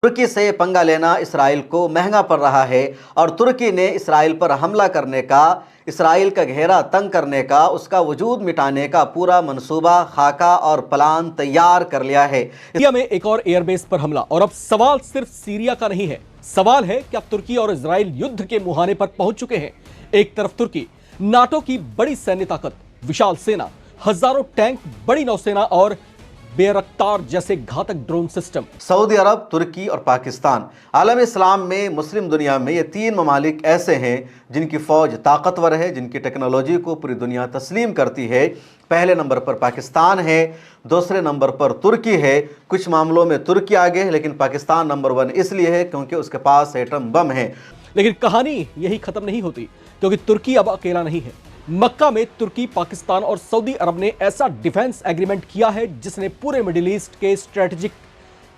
तुर्की से पंगा लेना इसराइल को महंगा पड़ रहा है और तुर्की ने इसराइल पर हमला करने का, इसराइल का घेरा तंग करने का, उसका वजूद मिटाने का पूरा मंसूबा, खाका और प्लान तैयार कर लिया है। सीरिया में एक और एयरबेस पर हमला, और अब सवाल सिर्फ सीरिया का नहीं है। सवाल है क्या तुर्की और इजराइल युद्ध के मुहाने पर पहुंच चुके हैं। एक तरफ तुर्की, नाटो की बड़ी सैन्य ताकत, विशाल सेना, हजारों टैंक, बड़ी नौसेना और बेरख्तार जैसे घातक ड्रोन सिस्टम। सऊदी अरब, तुर्की और पाकिस्तान आलम इस्लाम में, मुस्लिम दुनिया में ये तीन ममालिक ऐसे हैं जिनकी फौज ताकतवर है, जिनकी टेक्नोलॉजी को पूरी दुनिया तस्लीम करती है। पहले नंबर पर पाकिस्तान है, दूसरे नंबर पर तुर्की है। कुछ मामलों में तुर्की आगे है, लेकिन पाकिस्तान नंबर 1 इसलिए है क्योंकि उसके पास एटम बम है। लेकिन कहानी यही खत्म नहीं होती, क्योंकि तुर्की अब अकेला नहीं है। मक्का में तुर्की, पाकिस्तान और सऊदी अरब ने ऐसा डिफेंस एग्रीमेंट किया है जिसने पूरे मिडिल ईस्ट के स्ट्रेटेजिक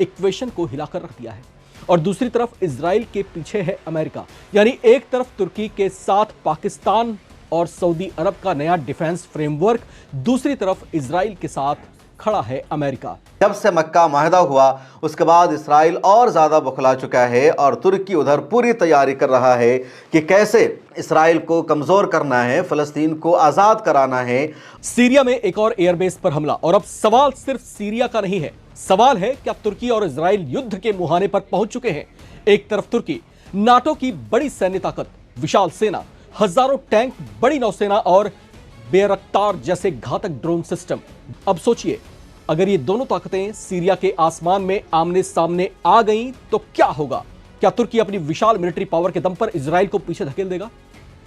इक्वेशन को हिलाकर रख दिया है। और दूसरी तरफ इजराइल के पीछे है अमेरिका। यानी एक तरफ तुर्की के साथ पाकिस्तान और सऊदी अरब का नया डिफेंस फ्रेमवर्क, दूसरी तरफ इजराइल के साथ खड़ा है अमेरिका। जब से मक्का माहिदा हुआ उसके बाद इसराइल और ज़्यादा बौखला चुका है और तुर्की उधर पूरी तैयारी कर रहा है कि कैसे इसराइल को कमज़ोर करना है, फ़लस्तीन को आज़ाद कराना है। सीरिया में एक और एयरबेस पर हमला, और अब सवाल सिर्फ सीरिया का नहीं है। सवाल है क्या तुर्की और इजराइल युद्ध के मुहाने पर पहुंच चुके हैं। एक तरफ तुर्की, नाटो की बड़ी सैन्य ताकत, विशाल सेना, हजारों टैंक, बड़ी नौसेना और बेरख्तार जैसे घातक ड्रोन सिस्टम। अब सोचिए, अगर ये दोनों ताकतें सीरिया के आसमान में आमने सामने आ गईं तो क्या होगा। क्या तुर्की अपनी विशाल मिलिट्री पावर के दम पर इजराइल को पीछे धकेल देगा,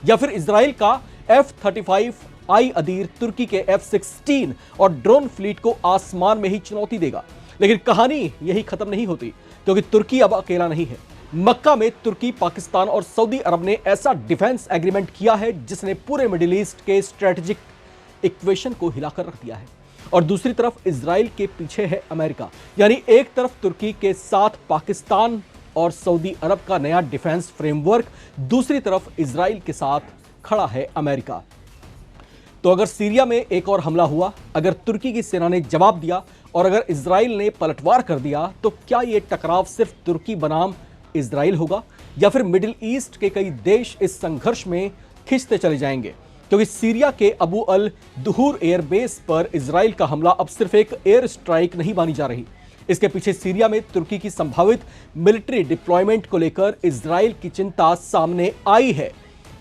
या फिर इजराइल का F-35 आई अदीर तुर्की के F-16 और ड्रोन फ्लीट को आसमान में ही चुनौती देगा। लेकिन कहानी यही खत्म नहीं होती, क्योंकि तुर्की अब अकेला नहीं है। मक्का में तुर्की, पाकिस्तान और सऊदी अरब ने ऐसा डिफेंस एग्रीमेंट किया है जिसने पूरे मिडिल ईस्ट के स्ट्रेटेजिक इक्वेशन को हिलाकर रख दिया है। और दूसरी तरफ इजराइल के पीछे है अमेरिका। यानी एक तरफ तुर्की के साथ पाकिस्तान और सऊदी अरब का नया डिफेंस फ्रेमवर्क, दूसरी तरफ इजराइल के साथ खड़ा है अमेरिका। तो अगर सीरिया में एक और हमला हुआ, अगर तुर्की की सेना ने जवाब दिया और अगर इजराइल ने पलटवार कर दिया, तो क्या यह टकराव सिर्फ तुर्की बनाम इजराइल होगा, या फिर मिडिल ईस्ट के कई देश इस संघर्ष में खिंचते चले जाएंगे। क्योंकि सीरिया के अबू अल दुहूर एयरबेस पर इजराइल का हमला अब सिर्फ एक एयर स्ट्राइक नहीं मानी जा रही। इसके पीछे सीरिया में तुर्की की संभावित मिलिट्री डिप्लॉयमेंट को लेकर इजराइल की चिंता सामने आई है।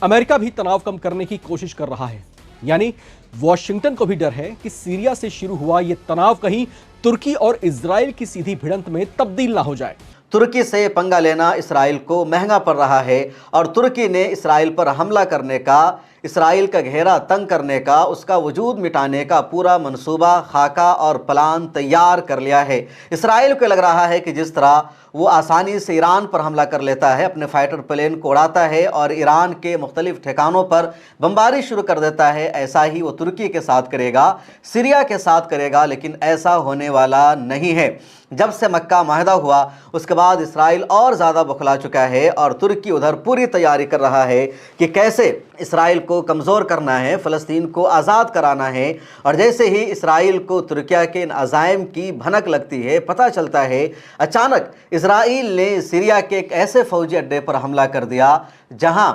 अमेरिका भी तनाव कम करने की कोशिश कर रहा है। यानी वॉशिंगटन को भी डर है कि सीरिया से शुरू हुआ यह तनाव कहीं तुर्की और इजराइल की सीधी भिड़ंत में तब्दील ना हो जाए। तुर्की से पंगा लेना इसराइल को महंगा पड़ रहा है और तुर्की ने इसराइल पर हमला करने का, इसराइल का घेरा तंग करने का, उसका वजूद मिटाने का पूरा मंसूबा, खाका और प्लान तैयार कर लिया है। इसराइल को लग रहा है कि जिस तरह वो आसानी से ईरान पर हमला कर लेता है, अपने फाइटर प्लेन को उड़ाता है और ईरान के मुख्तलिफ ठिकानों पर बमबारी शुरू कर देता है, ऐसा ही वो तुर्की के साथ करेगा, सीरिया के साथ करेगा। लेकिन ऐसा होने वाला नहीं है। जब से मक्का माहिदा हुआ उसके बाद इसराइल और ज़्यादा बौखला चुका है और तुर्की उधर पूरी तैयारी कर रहा है कि कैसे इसराइल को कमज़ोर करना है, फ़लस्तीन को आज़ाद कराना है। और जैसे ही इसराइल को तुर्किया के इन अज़ाइम की भनक लगती है, पता चलता है, अचानक इसराइल ने सीरिया के एक ऐसे फ़ौजी अड्डे पर हमला कर दिया जहां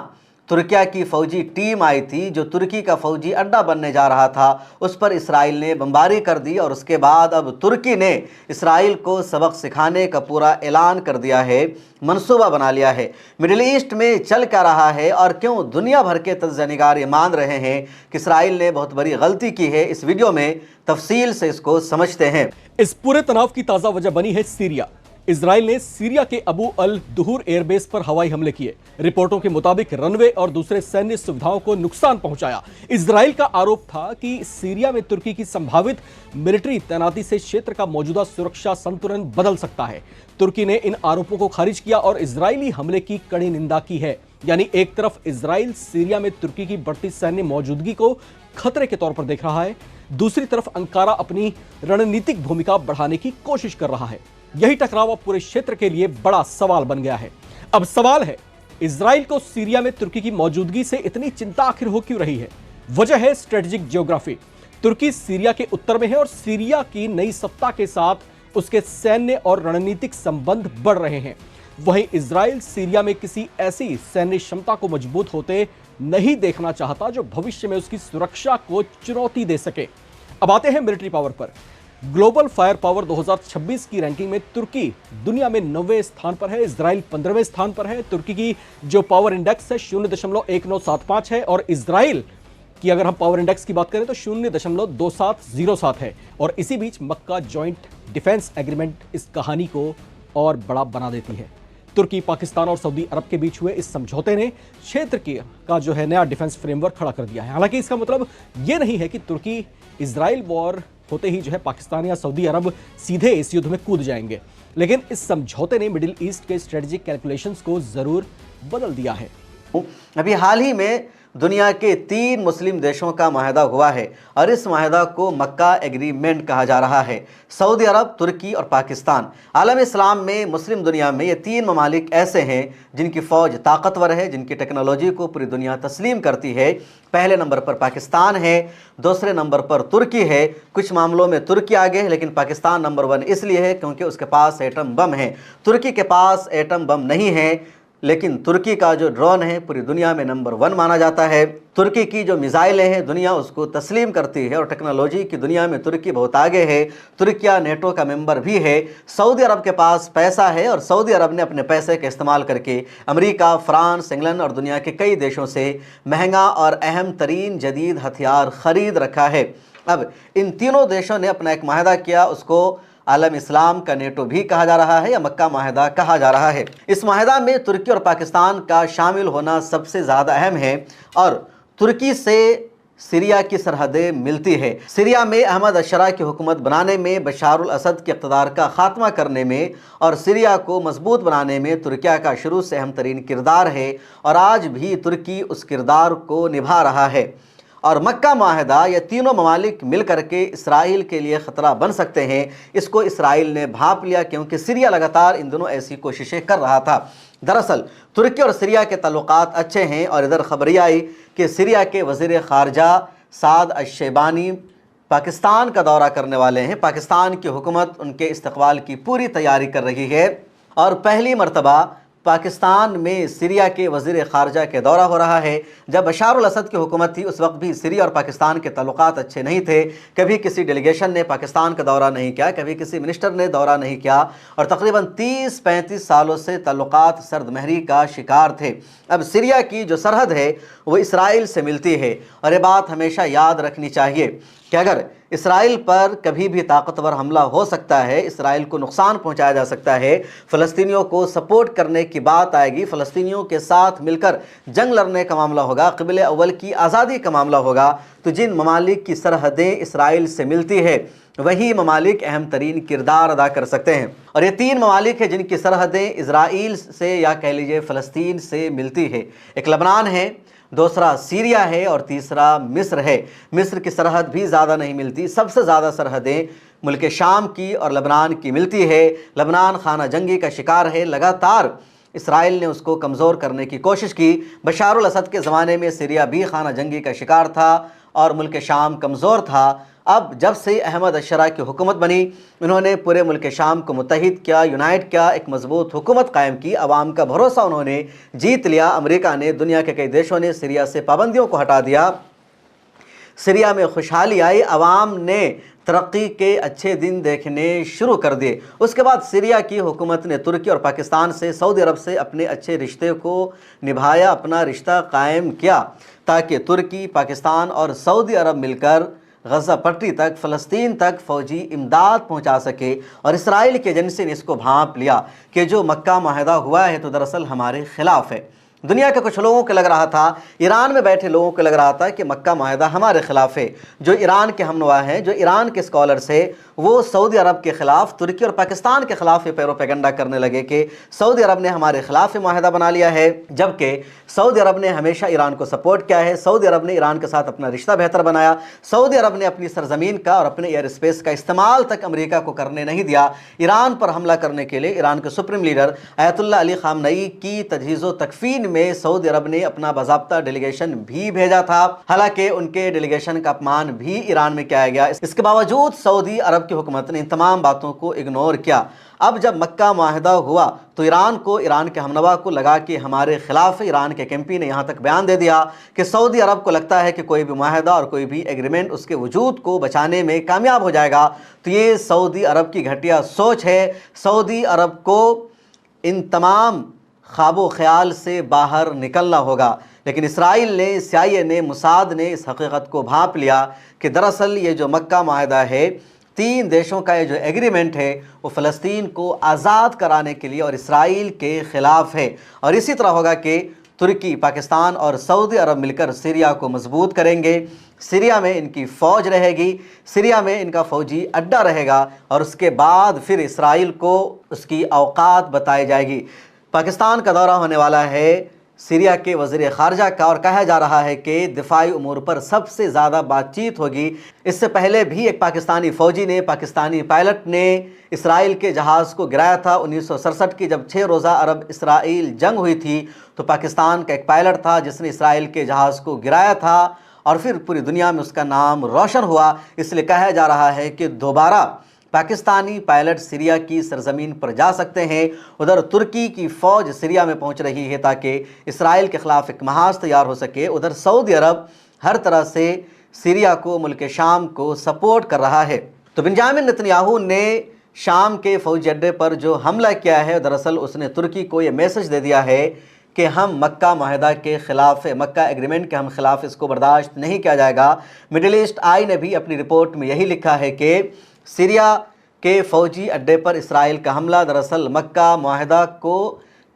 तुर्किया की फ़ौजी टीम आई थी, जो तुर्की का फ़ौजी अड्डा बनने जा रहा था। उस पर इसराइल ने बमबारी कर दी और उसके बाद अब तुर्की ने इसराइल को सबक सिखाने का पूरा ऐलान कर दिया है, मंसूबा बना लिया है। मिडिल ईस्ट में चल क्या रहा है और क्यों दुनिया भर के तज्ज़ियानिगार ये मान रहे हैं कि इसराइल ने बहुत बड़ी गलती की है, इस वीडियो में तफसील से इसको समझते हैं। इस पूरे तनाव की ताज़ा वजह बनी है सीरिया। इजराइल ने सीरिया के अबू अल दुहूर एयरबेस पर हवाई हमले किए। रिपोर्टों के मुताबिक रनवे और दूसरे सैन्य सुविधाओं को नुकसान पहुंचाया। इजराइल का आरोप था कि सीरिया में तुर्की की संभावित मिलिट्री तैनाती से क्षेत्र का मौजूदा सुरक्षा संतुलन बदल सकता है। तुर्की ने इन आरोपों को खारिज किया और इजरायली हमले की कड़ी निंदा की है। यानी एक तरफ इजराइल सीरिया में तुर्की की बढ़ती सैन्य मौजूदगी को खतरे के तौर पर देख रहा है, दूसरी तरफ अंकारा अपनी रणनीतिक भूमिका बढ़ाने की कोशिश कर रहा है। यही टकराव अब पूरे क्षेत्र के लिए बड़ा सवाल बन गया है। अब सवाल है, इजराइल को सीरिया में तुर्की की मौजूदगी से इतनी चिंता आखिर हो क्यों रही है। वजह है स्ट्रेटेजिक ज्योग्राफी। तुर्की सीरिया के उत्तर में है और सीरिया की नई सत्ता के साथ उसके सैन्य और रणनीतिक संबंध बढ़ रहे हैं। वहीं इजराइल सीरिया में किसी ऐसी सैन्य क्षमता को मजबूत होते नहीं देखना चाहता जो भविष्य में उसकी सुरक्षा को चुनौती दे सके। अब आते हैं मिलिट्री पावर पर। ग्लोबल फायर पावर 2026 की रैंकिंग में तुर्की दुनिया में 9वें स्थान पर है, इजराइल 15वें स्थान पर है। तुर्की की जो पावर इंडेक्स है 0.1975 है और इजराइल की अगर हम पावर इंडेक्स की बात करें तो 0.2707 है। और इसी बीच मक्का जॉइंट डिफेंस एग्रीमेंट इस कहानी को और बड़ा बना देती है। तुर्की, पाकिस्तान और सऊदी अरब के बीच हुए इस समझौते ने क्षेत्र का जो है नया डिफेंस फ्रेमवर्क खड़ा कर दिया है। हालांकि इसका मतलब यह नहीं है कि तुर्की इजराइल वॉर होते ही जो है पाकिस्तान या सऊदी अरब सीधे इस युद्ध में कूद जाएंगे, लेकिन इस समझौते ने मिडिल ईस्ट के स्ट्रेटेजिक कैलकुलेशंस को जरूर बदल दिया है। अभी हाल ही में दुनिया के 3 मुस्लिम देशों का माहिदा हुआ है और इस माहिदा को मक्का एग्रीमेंट कहा जा रहा है। सऊदी अरब, तुर्की और पाकिस्तान। आलम इस्लाम में, मुस्लिम दुनिया में ये 3 ममालिक ऐसे हैं जिनकी फ़ौज ताकतवर है, जिनकी टेक्नोलॉजी को पूरी दुनिया तस्लीम करती है। पहले नंबर पर पाकिस्तान है, दूसरे नंबर पर तुर्की है। कुछ मामलों में तुर्की आगे है, लेकिन पाकिस्तान नंबर 1 इसलिए है क्योंकि उसके पास एटम बम है। तुर्की के पास एटम बम नहीं है, लेकिन तुर्की का जो ड्रोन है पूरी दुनिया में नंबर 1 माना जाता है। तुर्की की जो मिसाइलें हैं दुनिया उसको तस्लीम करती है और टेक्नोलॉजी की दुनिया में तुर्की बहुत आगे है। तुर्किया नेटो का मेंबर भी है। सऊदी अरब के पास पैसा है और सऊदी अरब ने अपने पैसे का इस्तेमाल करके अमेरिका, फ्रांस, इंग्लैंड और दुनिया के कई देशों से महंगा और अहम तरीन जदीद हथियार खरीद रखा है। अब इन तीनों देशों ने अपना एक माहिदा किया, उसको आलम इस्लाम का नेटो भी कहा जा रहा है या मक्का माहिदा कहा जा रहा है। इस माहिदा में तुर्की और पाकिस्तान का शामिल होना सबसे ज़्यादा अहम है और तुर्की से सीरिया की सरहदें मिलती है। सीरिया में अहमद अशरा की हुकूमत बनाने में, बशारुल असद के इक़्तिदार का ख़ात्मा करने में और सीरिया को मजबूत बनाने में तुर्किया का शुरू से अहम तरीन किरदार है और आज भी तुर्की उस किरदार को निभा रहा है। और मक्का माहिदा ये तीनों ममालिक मिल करके इसराइल के लिए ख़तरा बन सकते हैं, इसको इसराइल ने भांप लिया क्योंकि सीरिया लगातार इन दोनों ऐसी कोशिशें कर रहा था। दरअसल तुर्की और सीरिया के ताल्लुकात अच्छे हैं और इधर खबरी आई कि सीरिया के वज़ीर ख़ारजा साद अश-शेबानी पाकिस्तान का दौरा करने वाले हैं। पाकिस्तान की हुकूमत उनके इस्तकबाल की पूरी तैयारी कर रही है और पहली मरतबा पाकिस्तान में सीरिया के वज़ीर ख़ारजा के दौरा हो रहा है। जब बशारुल असद की हुकूमत थी उस वक्त भी सीरिया और पाकिस्तान के ताल्लुकात अच्छे नहीं थे। कभी किसी डेलीगेशन ने पाकिस्तान का दौरा नहीं किया, कभी किसी मिनिस्टर ने दौरा नहीं किया और तकरीबन 30-35 सालों से ताल्लुकात सर्दमहरी का शिकार थे। अब सीरिया की जो सरहद है वो इसराइल से मिलती है और ये बात हमेशा याद रखनी चाहिए कि अगर इसराइल पर कभी भी ताकतवर हमला हो सकता है, इसराइल को नुकसान पहुंचाया जा सकता है, फ़लस्तीनियों को सपोर्ट करने की बात आएगी, फ़लस्तीनियों के साथ मिलकर जंग लड़ने का मामला होगा, क़िबले अव्वल की आज़ादी का मामला होगा, तो जिन ममालिक की सरहदें इसराइल से मिलती है वही ममालिक अहम तरीन किरदार अदा कर सकते हैं। और ये 3 ममालिक हैं जिनकी सरहदें इसराइल से या कह लीजिए फ़लस्तीन से मिलती है। एक लबनान है, दूसरा सीरिया है और तीसरा मिस्र है। मिस्र की सरहद भी ज़्यादा नहीं मिलती, सबसे ज़्यादा सरहदें मुल्क शाम की और लबनान की मिलती है। लबनान खाना जंगी का शिकार है, लगातार इसराइल ने उसको कमज़ोर करने की कोशिश की। बशारुल असद के ज़माने में सीरिया भी खाना जंगी का शिकार था और मुल्क शाम कमज़ोर था। अब जब से अहमद अशरा की हुकूमत बनी, इन्होंने पूरे मुल्क शाम को मुत्तहिद किया, यूनाइट किया, एक मजबूत हुकूमत कायम की, अवाम का भरोसा उन्होंने जीत लिया। अमेरिका ने, दुनिया के कई देशों ने सीरिया से पाबंदियों को हटा दिया, सीरिया में खुशहाली आई, अवाम ने तरक्की के अच्छे दिन देखने शुरू कर दिए। उसके बाद सीरिया की हुकूमत ने तुर्की और पाकिस्तान से, सऊदी अरब से अपने अच्छे रिश्ते को निभाया, अपना रिश्ता कायम किया ताकि तुर्की, पाकिस्तान और सऊदी अरब मिलकर गज़ा पट्टी तक, फ़लस्तीन तक फ़ौजी इमदाद पहुंचा सके। और इसराइल के एजेंसी ने इसको भांप लिया कि जो मक्का माहिदा हुआ है तो दरअसल हमारे ख़िलाफ़ है। दुनिया के कुछ लोगों को लग रहा था, ईरान में बैठे लोगों को लग रहा था कि मक्का माहिदा हमारे ख़िलाफ़ है। जो ईरान के हमनवा हैं, जो ईरान के स्कॉलर्स हैं, वो सऊदी अरब के ख़िलाफ़, तुर्की और पाकिस्तान के ख़िलाफ़ ये प्रोपेगेंडा करने लगे कि सऊदी अरब ने हमारे ख़िलाफ़ माहिदा बना लिया है, जबकि सऊदी अरब ने हमेशा ईरान को सपोर्ट किया है। सऊदी अरब ने ईरान के साथ अपना रिश्ता बेहतर बनाया। सऊदी अरब ने अपनी सरजमीन का और अपने एयर स्पेस का इस्तेमाल तक अमेरिका को करने नहीं दिया। ईरान पर हमला करने के लिए ईरान के सुप्रीम लीडर आयतुल्लाह अली ख़ामनई की तजहीज़ो तकफ़ीन में सऊदी अरब ने अपना बाज़ाब्ता डेलीगेशन भी भेजा था। हालांकि उनके डेलीगेशन का अपमान भी ईरान में किया गया। इसके बावजूद सऊदी अरब की हुकूमत ने इन तमाम बातों को इग्नोर किया। अब जब मक्का मुआहदा हुआ तो ईरान के हमनवा को लगा कि हमारे खिलाफ ईरान के एमपी ने यहाँ तक बयान दे दिया कि सऊदी अरब को लगता है कि कोई भी मुआहदा और कोई भी एग्रीमेंट उसके वजूद को बचाने में कामयाब हो जाएगा। तो ये सऊदी अरब की घटिया सोच है। सऊदी अरब को इन तमाम ख्वाबो ख्याल से बाहर निकलना होगा। लेकिन इसराइल ने, CIA ने, मुसाद ने इस हकीकत को भांप लिया कि दरअसल ये जो मक्का मुआहदा है, 3 देशों का ये जो एग्रीमेंट है, वो फ़लस्तीन को आज़ाद कराने के लिए और इसराइल के ख़िलाफ़ है। और इसी तरह होगा कि तुर्की, पाकिस्तान और सऊदी अरब मिलकर सीरिया को मजबूत करेंगे। सीरिया में इनकी फ़ौज रहेगी, सीरिया में इनका फ़ौजी अड्डा रहेगा और उसके बाद फिर इसराइल को उसकी औकात बताई जाएगी। पाकिस्तान का दौरा होने वाला है सीरिया के वज़ीर ख़ारजा का और कहा जा रहा है कि दिफाई उमूर पर सबसे ज़्यादा बातचीत होगी। इससे पहले भी एक पाकिस्तानी फ़ौजी ने, पाकिस्तानी पायलट ने इसराइल के जहाज़ को गिराया था। 1967 की जब 6 रोज़ा अरब इसराइल जंग हुई थी तो पाकिस्तान का एक पायलट था जिसने इसराइल के जहाज़ को गिराया था और फिर पूरी दुनिया में उसका नाम रोशन हुआ। इसलिए कहा जा रहा है कि दोबारा पाकिस्तानी पायलट सीरिया की सरजमीन पर जा सकते हैं। उधर तुर्की की फ़ौज सीरिया में पहुंच रही है ताकि इसराइल के ख़िलाफ़ एक महाज तैयार हो सके। उधर सऊदी अरब हर तरह से सीरिया को, मुल्क शाम को सपोर्ट कर रहा है। तो बेंजामिन नेतन्याहू ने शाम के फ़ौजी अड्डे पर जो हमला किया है, दरअसल उसने तुर्की को ये मैसेज दे दिया है कि हम मक्का मुआहदा के ख़िलाफ़, मक्का एग्रीमेंट के हम ख़िलाफ़, इसको बर्दाश्त नहीं किया जाएगा। मिडिल ईस्ट आई ने भी अपनी रिपोर्ट में यही लिखा है कि सीरिया के फ़ौजी अड्डे पर इसराइल का हमला दरअसल मक्का मुआहदा को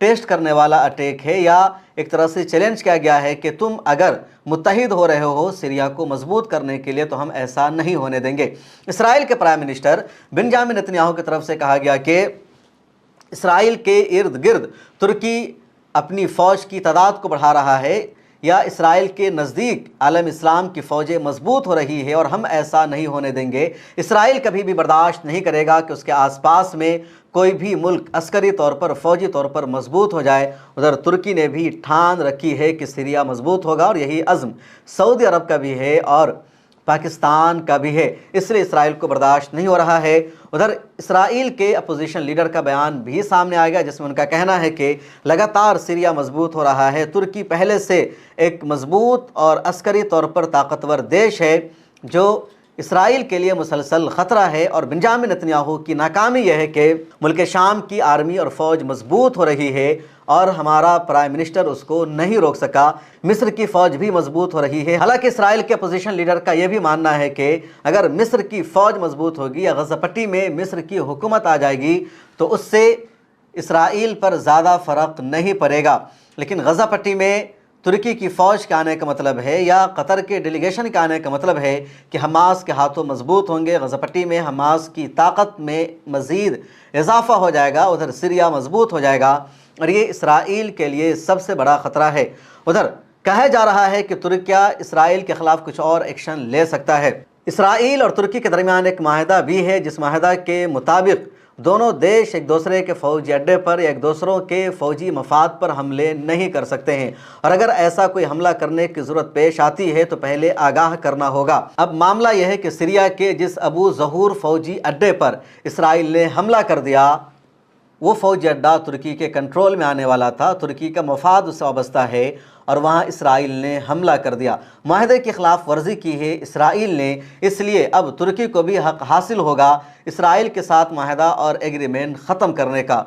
टेस्ट करने वाला अटैक है, या एक तरह से चैलेंज किया गया है कि तुम अगर मुत्तहिद हो रहे हो सीरिया को मजबूत करने के लिए तो हम ऐसा नहीं होने देंगे। इसराइल के प्राइम मिनिस्टर बेंजामिन नेतन्याहू की तरफ से कहा गया कि इसराइल के इर्द गिर्द तुर्की अपनी फ़ौज की तादाद को बढ़ा रहा है या इसराइल के नज़दीक आलम इस्लाम की फ़ौजें मजबूत हो रही है और हम ऐसा नहीं होने देंगे। इसराइल कभी भी बर्दाश्त नहीं करेगा कि उसके आसपास में कोई भी मुल्क अस्करी तौर पर, फ़ौजी तौर पर मजबूत हो जाए। उधर तुर्की ने भी ठान रखी है कि सीरिया मजबूत होगा और यही अज़्म सऊदी अरब का भी है और पाकिस्तान का भी है। इसलिए इसराइल को बर्दाश्त नहीं हो रहा है। उधर इसराइल के अपोजिशन लीडर का बयान भी सामने आएगा जिसमें उनका कहना है कि लगातार सीरिया मजबूत हो रहा है। तुर्की पहले से एक मजबूत और अस्करी तौर पर ताकतवर देश है जो इसराइल के लिए मुसलसल ख़तरा है और बेंजामिन नेतन्याहू की नाकामी यह है कि मुल्क शाम की आर्मी और फ़ौज मजबूत हो रही है और हमारा प्राइम मिनिस्टर उसको नहीं रोक सका। मिस्र की फ़ौज भी मजबूत हो रही है। हालांकि इसराइल के अपोजिशन लीडर का यह भी मानना है कि अगर मिस्र की फ़ौज मजबूत होगी या गज़ा पट्टी में मिस्र की हुकूमत आ जाएगी तो उससे इसराइल पर ज़्यादा फ़र्क नहीं पड़ेगा। लेकिन गज़ा पट्टी में तुर्की की फ़ौज के आने का मतलब है या कतर के डेलीगेशन के आने का मतलब है कि हमास के हाथों मजबूत होंगे। गज़ा पट्टी में हमास की ताकत में मज़ीद इजाफ़ा हो जाएगा, उधर सीरिया मजबूत हो जाएगा और ये इसराइल के लिए सबसे बड़ा ख़तरा है। उधर कहा जा रहा है कि तुर्किया इसराइल के ख़िलाफ़ कुछ और एक्शन ले सकता है। इसराइल और तुर्की के दरमियान एक माहिदा भी है जिस माहिदा के मुताबिक दोनों देश एक दूसरे के फ़ौजी अड्डे पर या एक दूसरों के फ़ौजी मफाद पर हमले नहीं कर सकते हैं और अगर ऐसा कोई हमला करने की ज़रूरत पेश आती है तो पहले आगाह करना होगा। अब मामला यह है कि सीरिया के जिस अबू ज़हूर फ़ौजी अड्डे पर इसराइल ने हमला कर दिया वो फ़ौजी अड्डा तुर्की के कंट्रोल में आने वाला था, तुर्की का मफाद उससे वाबस्ता है और वहाँ इसराइल ने हमला कर दिया। माहिदे की खिलाफ वर्जी की है इसराइल ने, इसलिए अब तुर्की को भी हक हासिल होगा इसराइल के साथ माहिदा और एग्रीमेंट ख़त्म करने का।